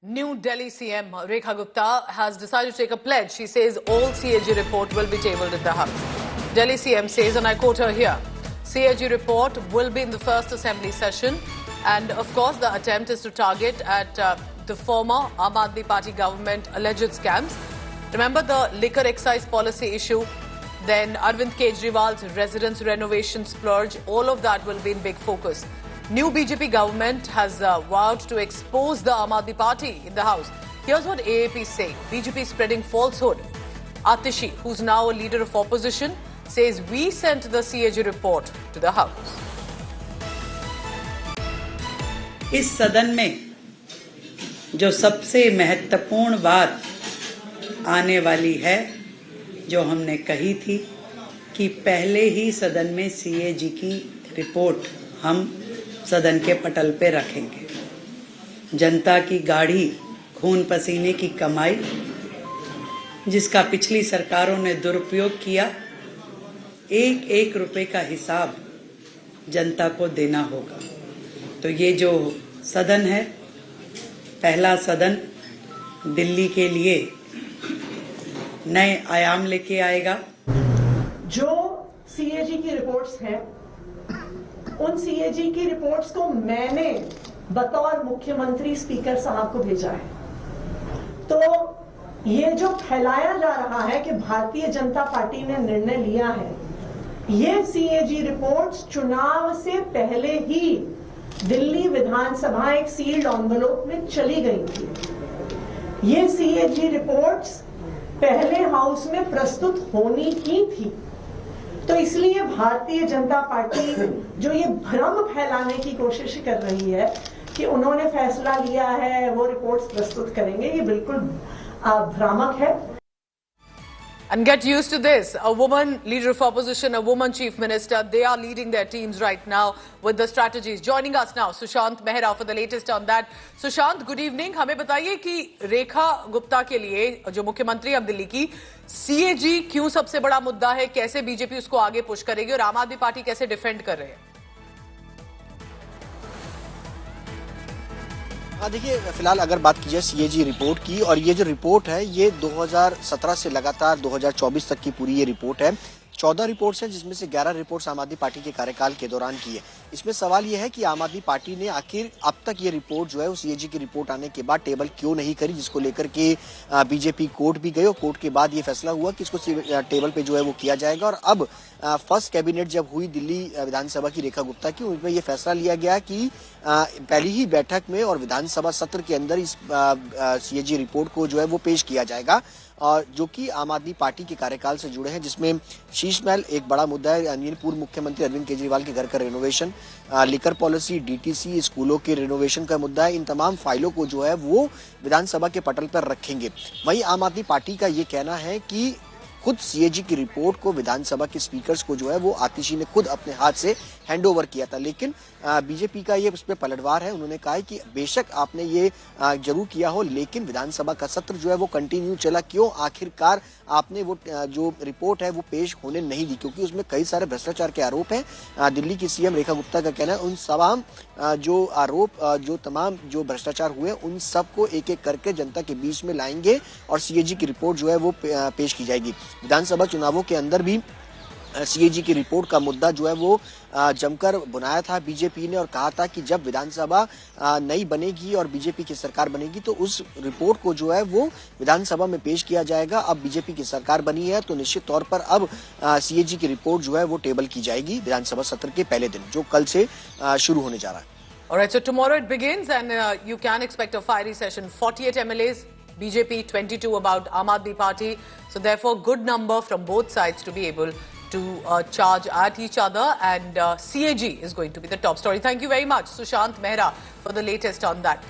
New Delhi CM Rekha Gupta has decided to take a pledge. She says all CAG report will be tabled in the House. Delhi CM says, and I quote her here, CAG report will be in the first assembly session. And of course, the attempt is to target at the former Aam Aadmi Party government alleged scams. Remember the liquor excise policy issue, then Arvind Kejriwal's residence renovation splurge, all of that will be in big focus. New BJP government has vowed to expose the Aam Aadmi Party in the House. Here's what AAP is saying. BJP is spreading falsehood. Atishi, who's now a leader of opposition, says we sent the CAG report to the House. इस सदन में जो सबसे महत्वपूर्ण बात आने वाली है, जो हमने कही थी कि पहले ही सदन में सीएजी की रिपोर्ट हम सदन के पटल पे रखेंगे। जनता की गाढ़ी खून पसीने की कमाई, जिसका पिछली सरकारों ने दुरुपयोग किया, एक एक रुपए का हिसाब जनता को देना होगा। तो ये जो सदन है, पहला सदन दिल्ली के लिए नए आयाम लेके आएगा। जो सीएजी की रिपोर्ट्स हैं, उन सीएजी की रिपोर्ट्स को मैंने बतौर मुख्यमंत्री स्पीकर साहब को भेजा है। तो ये जो फैलाया जा रहा है कि भारतीय जनता पार्टी ने निर्णय लिया है, ये सीएजी रिपोर्ट्स चुनाव से पहले ही दिल्ली विधानसभा एक सील्ड एनवेलप में चली गई थी। ये सीएजी रिपोर्ट्स पहले हाउस में प्रस्तुत होनी ही थी। तो इसलिए भारतीय जनता पार्टी जो ये भ्रम फैलाने की कोशिश कर रही है कि उन्होंने फैसला लिया है, वो रिपोर्ट्स प्रस्तुत करेंगे, ये बिल्कुल भ्रामक है। And get used to this. A woman leader of opposition, a woman chief minister, they are leading their teams right now with the strategies. Joining us now, Sushant Mehra for the latest on that. Sushant, good evening. हमें बताइए कि रेखा गुप्ता के लिए जो मुख्यमंत्री अब दिल्ली की, CAG क्यों सबसे बड़ा मुद्दा है, कैसे बीजेपी उसको आगे पुश करेगी और आम आदमी पार्टी कैसे डिफेंड कर रहे हैं? हाँ, देखिए, फिलहाल अगर बात की जाए सीएजी रिपोर्ट की, और ये जो रिपोर्ट है ये 2017 से लगातार 2024 तक की पूरी ये रिपोर्ट है। 14 रिपोर्ट्स हैं, जिसमें से 11 रिपोर्ट्स आम आदमी पार्टी के कार्यकाल के दौरान की है। इसमें सवाल यह है कि आम आदमी पार्टी ने आखिर अब तक ये रिपोर्ट जो है वो सीएजी की रिपोर्ट आने के बाद टेबल क्यों नहीं करी, जिसको लेकर के बीजेपी कोर्ट भी गई और कोर्ट के बाद ये फैसला हुआ कि इसको टेबल पे जो है वो किया जाएगा। और अब फर्स्ट कैबिनेट जब हुई दिल्ली विधानसभा की रेखा गुप्ता की, उसमें यह फैसला लिया गया कि पहली ही बैठक में और विधानसभा सत्र के अंदर इस सीएजी रिपोर्ट को जो है वो पेश किया जाएगा, और जो कि आम आदमी पार्टी के कार्यकाल से जुड़े हैं, जिसमें शीश महल एक बड़ा मुद्दा है। पूर्व मुख्यमंत्री अरविंद केजरीवाल के घर का रेनोवेशन, लिकर पॉलिसी, डीटीसी, स्कूलों के रेनोवेशन का मुद्दा है। इन तमाम फाइलों को जो है वो विधानसभा के पटल पर रखेंगे। वहीं आम आदमी पार्टी का ये कहना है कि खुद सीएजी की रिपोर्ट को विधानसभा के स्पीकर्स को जो है वो आतिशी ने खुद अपने हाथ से हैंडओवर किया था, लेकिन बीजेपी का ये उस पर पलटवार है। उन्होंने कहा है कि बेशक आपने ये जरूर किया हो, लेकिन विधानसभा का सत्र जो है वो कंटिन्यू चला, क्यों आखिरकार आपने वो जो रिपोर्ट है वो पेश होने नहीं दी, क्योंकि उसमें कई सारे भ्रष्टाचार के आरोप हैं। दिल्ली की सीएम रेखा गुप्ता का कहना है उन तमाम जो आरोप, जो तमाम जो भ्रष्टाचार हुए, उन सबको एक एक करके जनता के बीच में लाएंगे और सीएजी की रिपोर्ट जो है वो पेश की जाएगी। विधानसभा चुनावों के अंदर भी सीएजी की रिपोर्ट का मुद्दा जो है वो जमकर बुनाया था बीजेपी ने, और कहा था कि जब विधानसभा नई बनेगी और बीजेपी की सरकार बनेगी तो उस रिपोर्ट को जो है वो विधानसभा में पेश किया जाएगा। अब बीजेपी की सरकार बनी है तो निश्चित तौर पर अब सीएजी की रिपोर्ट जो है वो टेबल की जाएगी विधानसभा सत्र के पहले दिन, जो कल से शुरू होने जा रहा है। Alright, so tomorrow it begins and you can expect a fiery session. 48 MLAs, BJP 22 about Aam Aadmi Party. So therefore, good number from both sides to be able to charge at each other, and CAG is going to be the top story. Thank you very much, Sushant Mehra, for the latest on that.